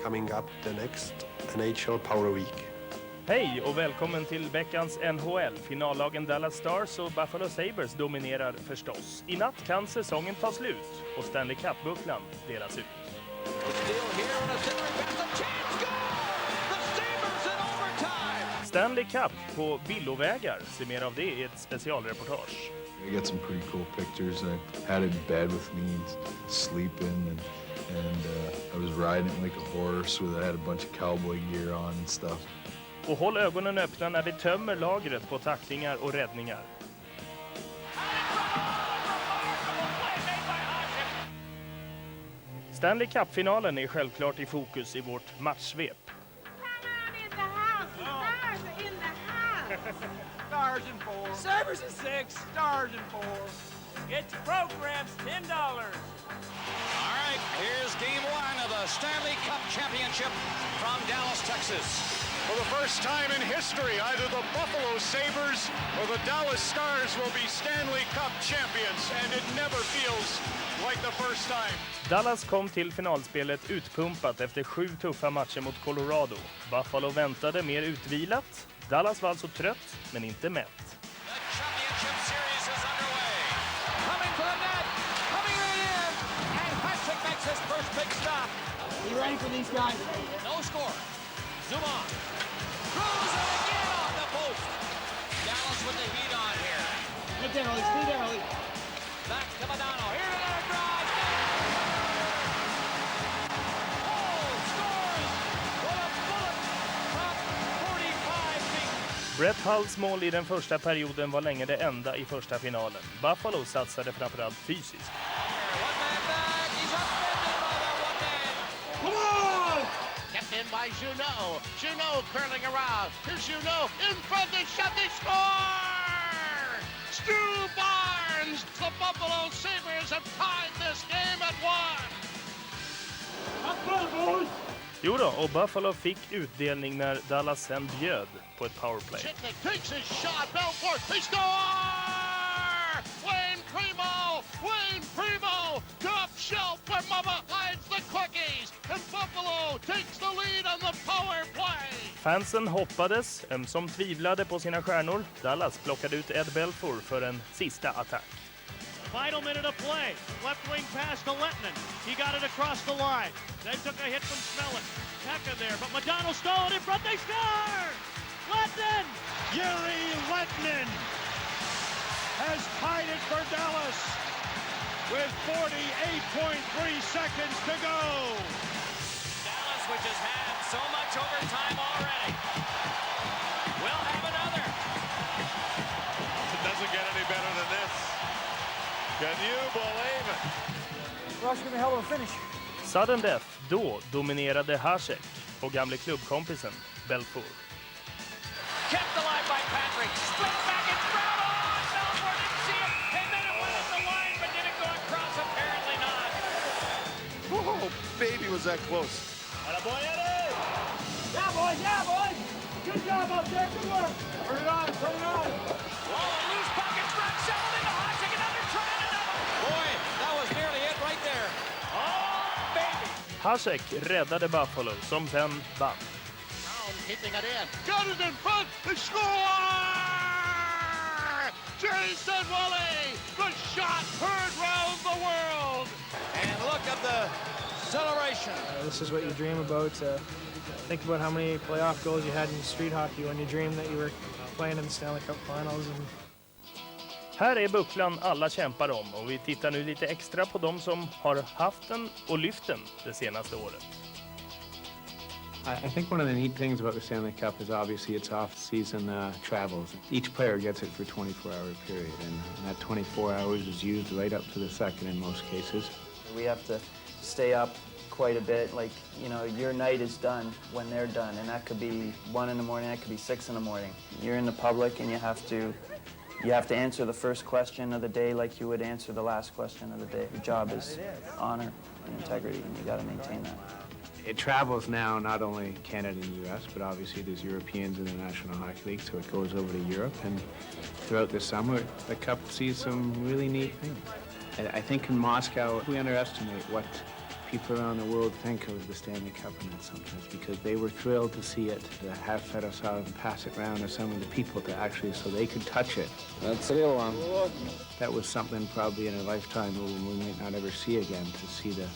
coming up the next NHL Power Week. Hej och välkommen till veckans NHL. Finallagen Dallas Stars och Buffalo Sabres dominerar förstås. I natt kan säsongen ta slut och Stanley Cup-bucklan delas ut. Stanley Cup på villovägar. Se mer av det i ett specialreportage. I got some pretty cool pictures. I had it in bed with me, sleeping, and I was riding it like a horse. I had a bunch of cowboy gear on and stuff. Och håll ögonen öppna när vi tömmer lagret på tacklingar och räddningar. Stanley Cup-finalen är självklart i fokus i vårt matchsvep. Stars in 4. Sabres in 6. Stars in 4. Get your programs $10. All right, here's game one of the Stanley Cup Championship from Dallas, Texas. For the first time in history, either the Buffalo Sabres or the Dallas Stars will be Stanley Cup champions, and it never feels like the first time. Dallas kom till finalspelet utpumpat efter 7 tuffa matcher mot Colorado. Buffalo väntade mer utvilat. Dallas var alltså trött, men inte mätt. The championship series is underway. Coming for the net. Coming right in. And Patrick makes his first big stop. You ready for these guys? No score. Zoom on. Throws it again off the post. Dallas with the heat on here. Get there, Ollie. Stay there, Ollie. Back to Madonna. Here's another drive. Oh, scores! What a bullet from 45 feet. Brett Hulls mål i den första perioden var länge det enda i första finalen. Buffalo satsade framförallt fysiskt. One man back. He's upended by the one man. Come on! Kept in by Junot. Junot curling around. Here's Junot in front of shot. They score! Stu Barnes! The Buffalo Sabres have tied this game at 1. Jo då, och Buffalo fick utdelning när Dallas sen bjöd på ett powerplay. Chickett takes his shot. Belfort. They score! Wayne Primo! Top shelf where Mama hides the cookies. And Buffalo takes the lead on the power play. Fansen hoppades, som tvivlade på sina stjärnor. Dallas plockade ut Ed Belfour för en sista attack. Final minute of play. Left wing pass to Lettinen. He got it across the line. They took a hit from Smellick. Pekka there, but Madonna stole it in front. They score! Lettinen! Yuri Lettinen has tied it for Dallas with 48.3 seconds to go. Dallas, which has had so much overtime already, will have another. It doesn't get any better than this. Can you believe it? Rush gonna help him finish. Sudden death, då dominerade Hasek och gamle klubbkompisen Belfour. Kept alive by Patrick. Split back and throw. Belfort didn't see it. And then it went up the line, but did it go across? Apparently not. Oh, baby, was that close. Attaboy, Eddie! Yeah, boys! Good job out there, good work! Turn it on! Oh, loose puck in front. Settled into Hasek. Another try and another. Boy, that was nearly it right there. Oh, baby. Hasek räddade Buffalo som sen vann. Keeping it in. Got it in front. They score! Jason Woolley! The shot heard round the world! And look at the celebration. This is what you dream about. Think about how many playoff goals you had in street hockey when you dreamed that you were playing in the Stanley Cup Finals. Här är bucklan alla kämpar om och vi tittar nu lite extra på de som har haft den och lyft den det senaste året. I think one of the neat things about the Stanley Cup is obviously its off-season travels. Each player gets it for a 24-hour period, and that 24 hours is used right up to the second in most cases. We have to stay up quite a bit. Like, you know, your night is done when they're done, and that could be 1 in the morning, that could be 6 in the morning. You're in the public, and you have to answer the first question of the day like you would answer the last question of the day. Your job is honor and integrity, and you got to maintain that. It travels now, not only Canada and the U.S., but obviously there's Europeans in the National Hockey League, so it goes over to Europe. And throughout the summer, the Cup sees some really neat things. And I think in Moscow, we underestimate what people around the world think of the Stanley Cup in that sometimes, because they were thrilled to see it, to have Fedosov and pass it around to some of the people to actually, so they could touch it. That's a real one. That was something probably in a lifetime we might not ever see again, to see the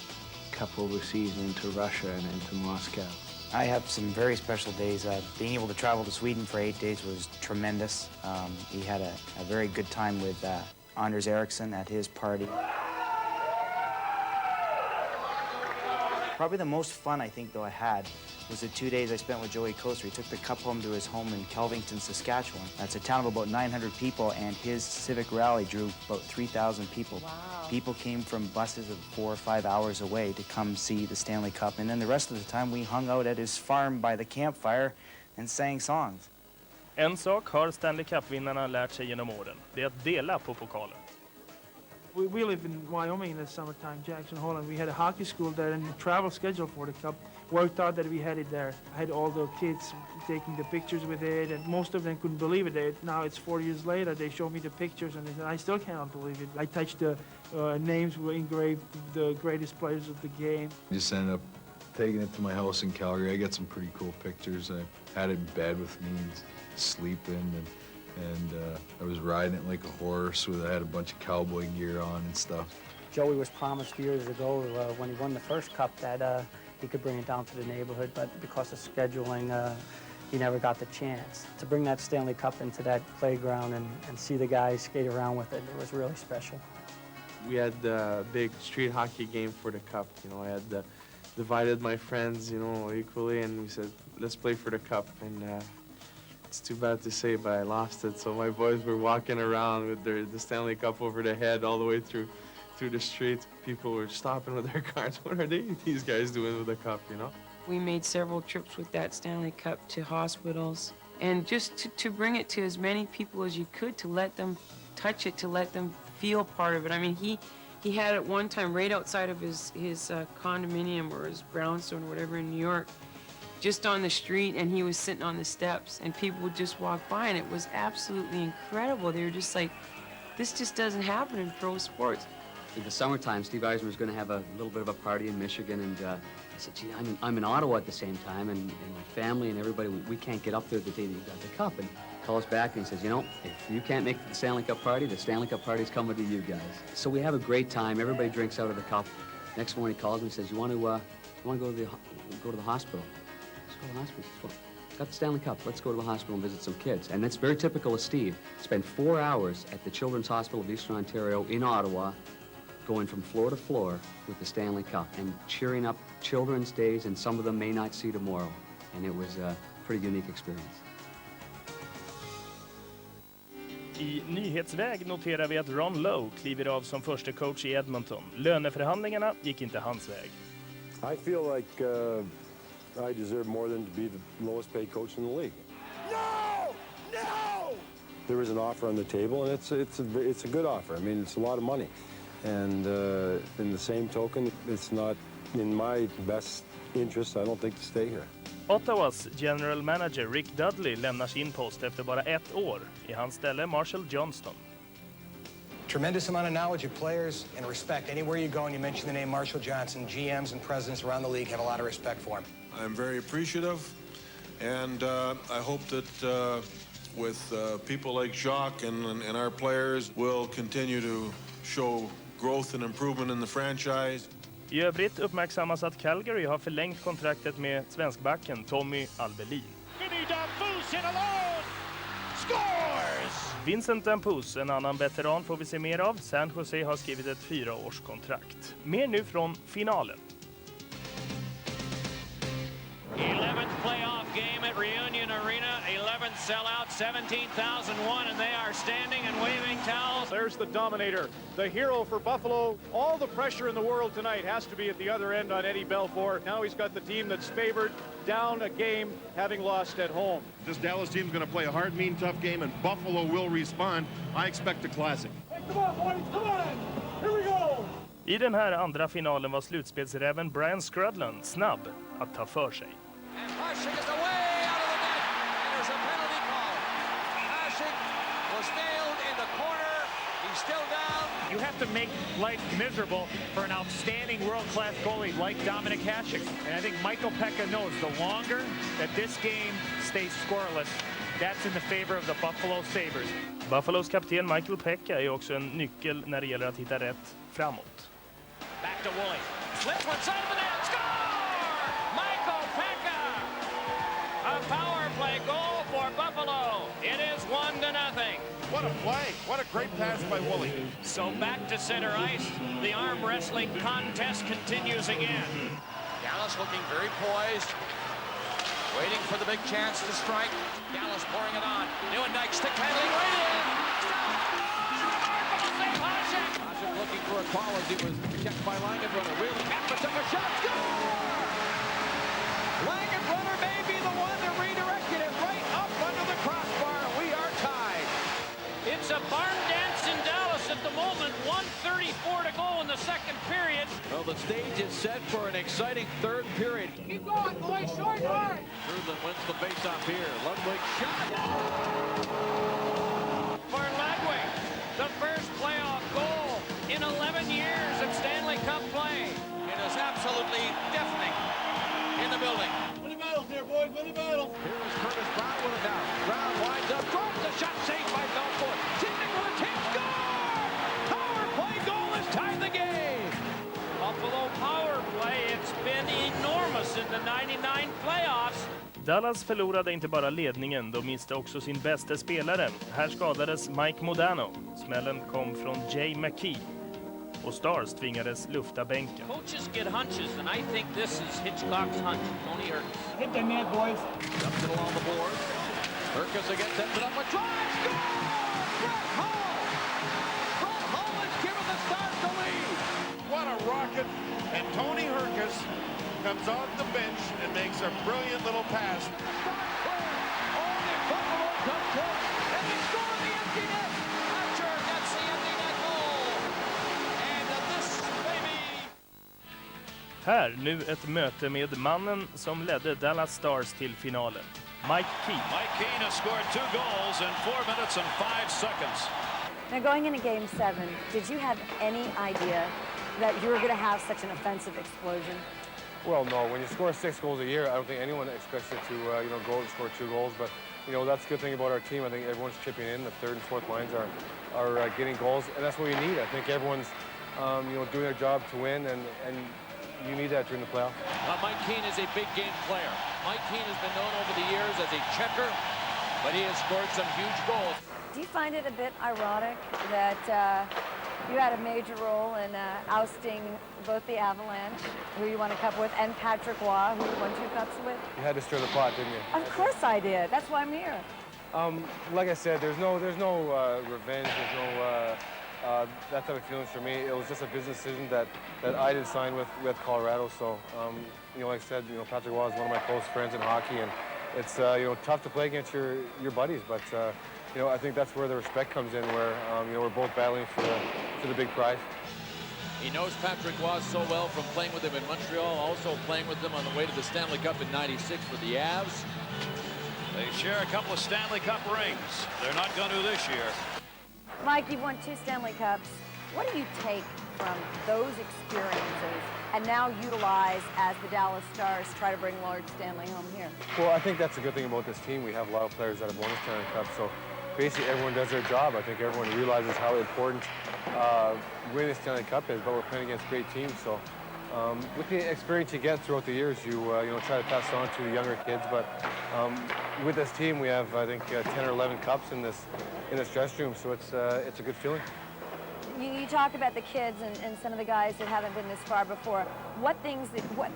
Cup overseas into Russia and into Moscow. I have some very special days. Being able to travel to Sweden for 8 days was tremendous. We had a very good time with Anders Eriksson at his party. Probably the most fun I think though I had was the 2 days I spent with Joey Koster. He took the cup home to his home in Kelvington, Saskatchewan. That's a town of about 900 people, and his civic rally drew about 3,000 people. Wow. People came from buses of 4 or 5 hours away to come see the Stanley Cup, and then the rest of the time we hung out at his farm by the campfire and sang songs. En sak har Stanley Cup-vinnarna lärt sig genom åren. Det är att dela på pokalen. We live in Wyoming in the summertime, Jackson Hole, and we had a hockey school there, and the travel schedule for the Cup worked out that we had it there. I had all the kids taking the pictures with it, and most of them couldn't believe it. Now it's 4 years later, they show me the pictures, and I still cannot believe it. I touched the names were engraved, the greatest players of the game. Just ended up taking it to my house in Calgary. I got some pretty cool pictures. I had it in bed with me and sleeping, and I was riding it like a horse. I had a bunch of cowboy gear on and stuff. Joey was promised years ago when he won the first Cup that he could bring it down to the neighborhood, but because of scheduling, he never got the chance. To bring that Stanley Cup into that playground and see the guys skate around with it, it was really special. We had a big street hockey game for the Cup. You know, I had divided my friends, equally, and we said, let's play for the Cup. And it's too bad to say, but I lost it. So my boys were walking around with the Stanley Cup over their head all the way through the street. People were stopping with their cars. What are these guys doing with the Cup, We made several trips with that Stanley Cup to hospitals, and just to bring it to as many people as you could, to let them touch it, to let them feel part of it. I mean, he had it one time right outside of his condominium or his brownstone or whatever in New York, just on the street, and he was sitting on the steps, and people would just walk by, and it was absolutely incredible. They were just like, this just doesn't happen in pro sports. In the summertime, Steve Eisner was going to have a little bit of a party in Michigan, and I said, gee, I'm in Ottawa at the same time, and my family and everybody, we can't get up there the day that you got the Cup. And he calls back and he says, if you can't make the Stanley Cup party, the Stanley Cup party's coming to you guys. So we have a great time. Everybody drinks out of the cup. Next morning he calls me and says, you want to go to the hospital? Let's go to the hospital. Well, got the Stanley Cup. Let's go to the hospital and visit some kids. And that's very typical of Steve. Spent 4 hours at the Children's Hospital of Eastern Ontario in Ottawa, going from floor to floor with the Stanley Cup and cheering up children's days, and some of them may not see tomorrow. And it was a pretty unique experience. I nyhetsväg noterar vi att Ron Lowe kliver av som första coach i Edmonton. Löneförhandlingarna gick inte hans väg. I feel like I deserve more than to be the lowest paid coach in the league. No! No! There is an offer on the table, and it's a good offer. I mean, it's a lot of money. And in the same token, it's not in my best interest, I don't think, to stay here. Ottawas general manager Rick Dudley lämnar sin post efter bara 1 år. I hans ställe Marshall Johnston. Tremendous amount of knowledge of players and respect. Anywhere you go and you mention the name Marshall Johnson, GMs and presidents around the league have a lot of respect for him. I'm very appreciative, and I hope that with people like Jacques and our players, we'll continue to show growth and improvement in the franchise. I övrigt uppmärksammas att Calgary har förlängt kontraktet med svenskbacken Tommy Albelin. Vincent Dampus, en annan veteran får vi se mer av. San Jose har skrivit ett 4-årskontrakt. Mer nu från finalen. 11th playoff game at Reunion Arena, 11th sellout, 17,001, and they are standing and waving towels. There's the dominator, the hero for Buffalo. All the pressure in the world tonight has to be at the other end on Eddie Belfour. Now he's got the team that's favored, down a game, having lost at home. This Dallas team's going to play a hard, mean, tough game, and Buffalo will respond. I expect a classic. Hey, come on, boys, come on! Here we go! I den här andra finalen var slutspelsräven Brian Scrudland snabb att ta för sig. And Hashik is away out of the net, and there's a penalty call. Hashik was nailed in the corner. He's still down. You have to make life miserable for an outstanding world-class goalie like Dominik Hasek. And I think Michael Pekka knows the longer that this game stays scoreless, that's in the favor of the Buffalo Sabres. Buffalos kapten Michael Pekka är också en nyckel när det gäller att hitta rätt framåt. Back to Woolley. Slips one side of the net. Score! Michael Pekka! A power play goal for Buffalo. It is 1-0. What a play. What a great pass by Woolley. So back to center ice. The arm wrestling contest continues again. Dallas looking very poised. Waiting for the big chance to strike. Dallas pouring it on. Nieuwendyk stick handling right in. Hasek looking for a call as he was checked by Langenbrunner. Wheeling up and took a shot. Score! Langenbrunner may be the one that redirected it right up under the crossbar. We are tied. It's a barn dance in Dallas at the moment. 1:34 to go in the second period. Well, the stage is set for an exciting third period. Keep going, boys. Short hard. Trudlin wins the faceoff here. Ludwig shot. For Ludwig, the first playoff goal in 11 years of Stanley Cup play. It is absolutely deafening in the building. Win the battles here, boys. Win the battles. Here is Curtis Brown with it now. Brown winds up, drops the shot, saved by Belfort. Sidney with a chance, score! Power play goal has tied the game. Buffalo power play, it's been enormous in the 99 playoffs. Dallas förlorade inte bara ledningen, de miste också sin bästa spelare. Här skadades Mike Modano. Smällen kom från Jay McKee. Och Stars tvingades lufta bänken. Coaches get hunches, and I think this is Hitchcock's hunch. Tony Herkus. Hit the net, boys. Dumps it along the board. Herkus again sends it up a drive. Score! Brett Hull! Brett Hull has given the Stars the lead. What a rocket. And Tony Herkus comes off the bench and makes a brilliant little pass. Only Buffalo comes close, and they score the empty net. Hatcher gets the empty net goal. And this, baby. Här nu ett möte med mannen som ledde Dallas Stars till finalen. Mike Keane. Mike Keane has scored 2 goals in 4 minutes and 5 seconds. Now going into Game 7, did you have any idea that you were going to have such an offensive explosion? Well, no. When you score 6 goals a year, I don't think anyone expects you to, go and score 2 goals. But that's the good thing about our team. I think everyone's chipping in. The third and fourth lines are getting goals, and that's what you need. I think everyone's, doing their job to win, and you need that during the playoffs. Mike Keane is a big game player. Mike Keane has been known over the years as a checker, but he has scored some huge goals. Do you find it a bit ironic that you had a major role in ousting both the Avalanche, who you won a cup with, and Patrick Roy, who you won 2 cups with? You had to stir the pot, didn't you? Of course I did. That's why I'm here. Like I said, there's no revenge. There's no that type of feelings for me. It was just a business decision that I did sign with Colorado. So, like I said, Patrick Roy is one of my close friends in hockey, and it's tough to play against your buddies, but. I think that's where the respect comes in, where we're both battling for the big prize. He knows Patrick Roy so well from playing with him in Montreal, also playing with them on the way to the Stanley Cup in '96 for the Avs. They share a couple of Stanley Cup rings. They're not going to this year. Mike, you've won 2 Stanley Cups. What do you take from those experiences and now utilize as the Dallas Stars try to bring Lord Stanley home here? Well, I think that's a good thing about this team. We have a lot of players that have won the Stanley Cup, so basically everyone does their job. I think everyone realizes how important winning the Stanley Cup is, but we're playing against great teams, so with the experience you get throughout the years, you try to pass it on to the younger kids, but with this team we have, I think, 10 or 11 cups in this dressing room, so it's a good feeling. You talked about the kids and some of the guys that haven't been this far before. What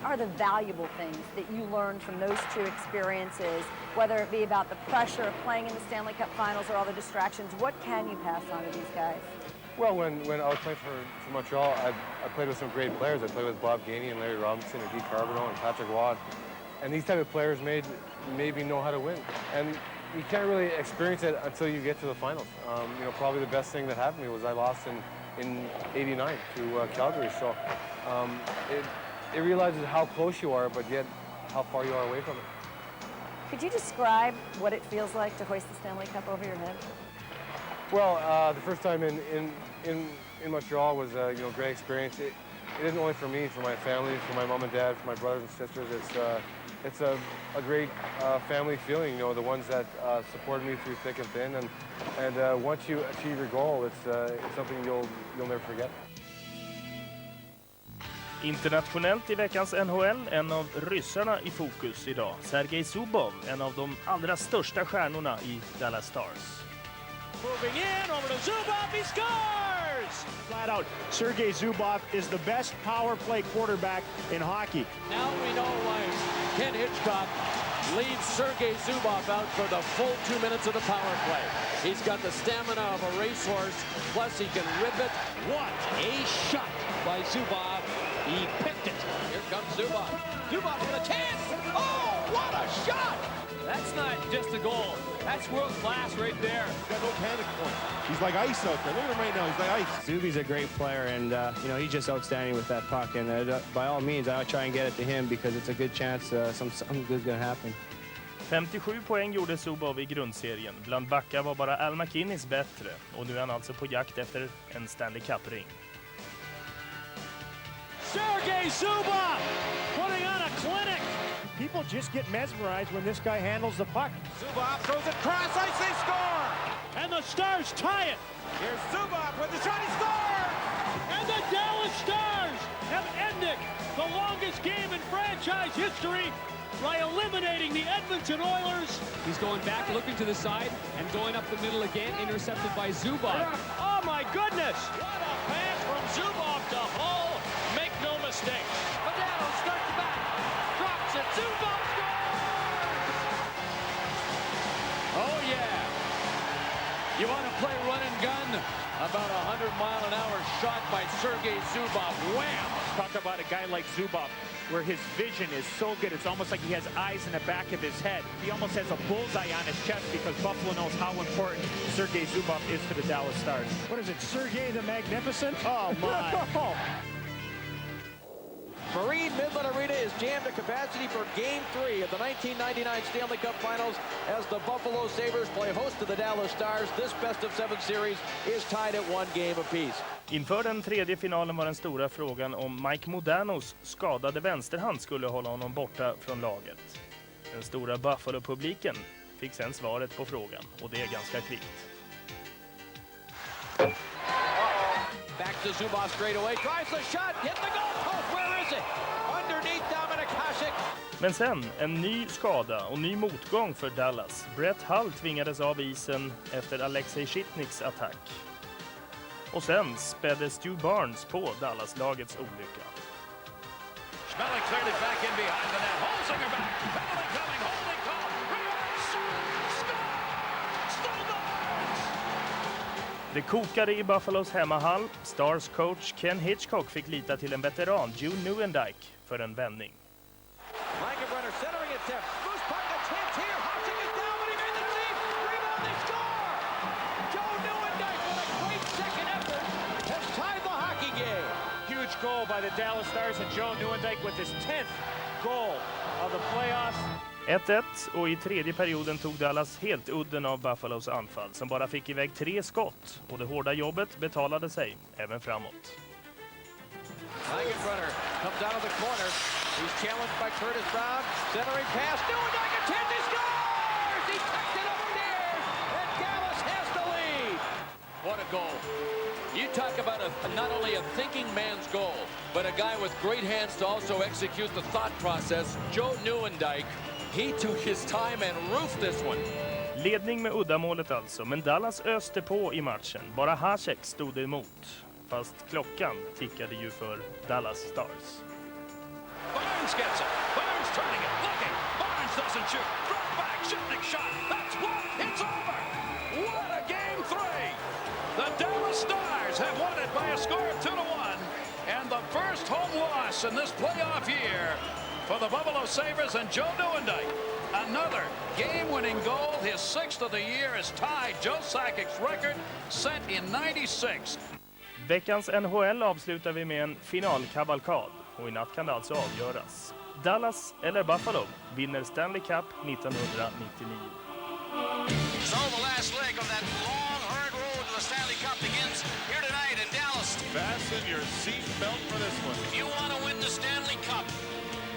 are the valuable things that you learned from those 2 experiences, whether it be about the pressure of playing in the Stanley Cup Finals or all the distractions? What can you pass on to these guys? Well, when I was playing for Montreal, I played with some great players. I played with Bob Gainey and Larry Robinson and Guy Carbonneau and Patrick Roy. And these type of players made me know how to win. And you can't really experience it until you get to the finals. Probably the best thing that happened to me was I lost in '89 to Calgary. So it realizes how close you are, but yet how far you are away from it. Could you describe what it feels like to hoist the Stanley Cup over your head? Well, the first time in Montreal was a great experience. It isn't only for me, for my family, for my mom and dad, for my brothers and sisters. It's a great family feeling. The ones that supported me through thick and thin, and once you achieve your goal, it's something you'll never forget. Internationellt i veckans NHL, en av ryssarna i fokus idag. Sergej Zubov, en av de allra största stjärnorna i Dallas Stars. Moving in, over to Zubov, he scores! Flat out, Sergei Zubov is the best power play quarterback in hockey. Now we know why Ken Hitchcock leads Sergei Zubov out for the full 2 minutes of the power play. He's got the stamina of a racehorse, plus he can rip it. What a shot by Zubov. He picked it. Here comes Zubov. Zubov with a chance. Oh, what a shot! That's not just a goal. That's world class right there. Got no panic point. He's like ice out there. Look at him right now. He's like ice. Zuby's a great player, and he's just outstanding with that puck. And by all means, I would try and get it to him because it's a good chance something good's going to happen. 57 poäng gjorde Zubov i grundserien. Bland backar var bara Al McInnis bättre. Och nu är han alltså på jakt efter en Stanley Cup-ring. Sergei Zubov putting on a clinic. People just get mesmerized when this guy handles the puck. Zubov throws it cross ice, they score! And the Stars tie it. Here's Zubov with the shot, he scores! And the Dallas Stars have ended the longest game in franchise history by eliminating the Edmonton Oilers. He's going back, looking to the side, and going up the middle again, intercepted by Zubov. Oh my goodness! What a pass from Zubov to Hull. Make no mistake. Modano starts back, drops it, Zubov scores! Oh, yeah. You want to play run and gun? About a 100-mile-an-hour shot by Sergei Zubov. Wham! Talk about a guy like Zubov, where his vision is so good, it's almost like he has eyes in the back of his head. He almost has a bullseye on his chest because Buffalo knows how important Sergei Zubov is to the Dallas Stars. What is it, Sergei the Magnificent? Oh, my. Marine Midland Arena is jammed to capacity for Game 3 of the 1999 Stanley Cup Finals as the Buffalo Sabres play host to the Dallas Stars. This best-of-7 series is tied at 1 game apiece. Inför den tredje finalen var den stora frågan om Mike Modanos skadade vänsterhand skulle hålla honom borta från laget. Den stora Buffalo-publiken fick sen svaret på frågan, och det är ganska kvickt. Back to Zubov straight away, tries the shot, hit the goal post, where is it? Underneath Dominik Hasek. Men sen en ny skada och ny motgång för Dallas. Brett Hull tvingades av isen efter Alexei Shitniks attack. Och sen spädde Stu Barnes på Dallas-lagets olycka. Schmeling cleared it back in behind the net. Holzinger back. Penalty coming. Holding call. Det kokade i Buffalos hemmahall. Stars coach Ken Hitchcock fick lita till en veteran, Joe Nieuwendyk, för en vändning. Langenbrunner centering it there. Loose puck, a chance here. Hasek is down, but he made the save. Rebound, they score! Joe Nieuwendyk with a great second effort has tied the hockey game. Huge goal by the Dallas Stars and Joe Nieuwendyk with his 10th goal of the playoffs. 1-1, och i tredje perioden tog Dallas helt udden av Buffalos anfall som bara fick iväg 3 skott, och det hårda jobbet betalade sig även framåt. Langenbrunner comes out of the corner. He's challenged by Curtis Brown. Centering pass. Nieuwendyk, a chance, he scores! He tucked it over there, and Dallas has the lead. What a goal. You talk about not only a thinking man's goal, but a guy with great hands to also execute the thought process. Joe Nieuwendyk, he took his time and roofed this one. Ledning med uddamålet alltså, men Dallas öste på i matchen. Bara Hasek stod emot. Fast klockan tickade ju för Dallas Stars. Barnes gets it. Barnes turning it, looking. Barnes doesn't shoot. Drop back, Shipnick shot. That's blocked. It's over. What a game 3. The Dallas Stars have won it by a score of 2-1. And the first home loss in this playoff year for the Buffalo Sabres and Joe Nieuwendyk. Another game-winning goal, his 6th of the year, has tied Joe Sakic's record set in 96. Veckans NHL avslutar vi med en finalkavalkad, och i natt kan det alltså avgöras. Dallas eller Buffalo vinner Stanley Cup 1999. So the last leg of that long, hard road to the Stanley Cup begins here tonight your seat belt for this one. If you want to win the Stanley Cup,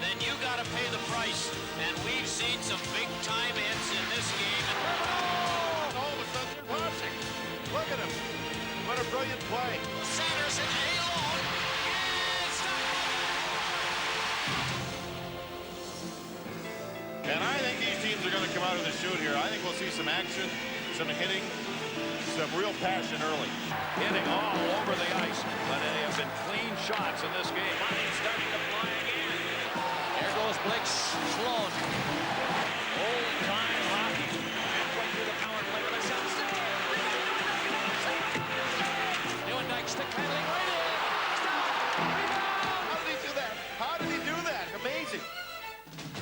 then you got to pay the price. And we've seen some big-time hits in this game. Oh, all of a sudden you're watching. Look at him. What a brilliant play. Sanderson alone. And I think these teams are going to come out of the chute here. I think we'll see some action, some hitting, some real passion early. Hitting all over the ice, but they have been clean shots in this game. Money's starting to fly again. There goes Blake Sloan. Old-time hockey. Halfway through the power play with a shot. Neuendijk stick handling right in. Stop! Rebound! How did he do that? How did he do that? Amazing.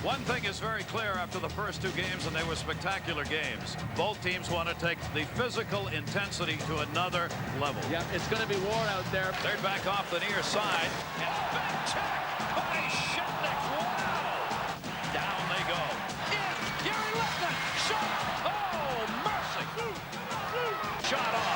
One thing is very clear after the first two games, and they were spectacular games. Both teams want to take the physical intensity to another level. Yeah, it's going to be war out there. They're back off the near side. And a back check by Shipnick. Wow! Down they go. In! Gary Lettman! Shot! Oh, mercy! Shot off.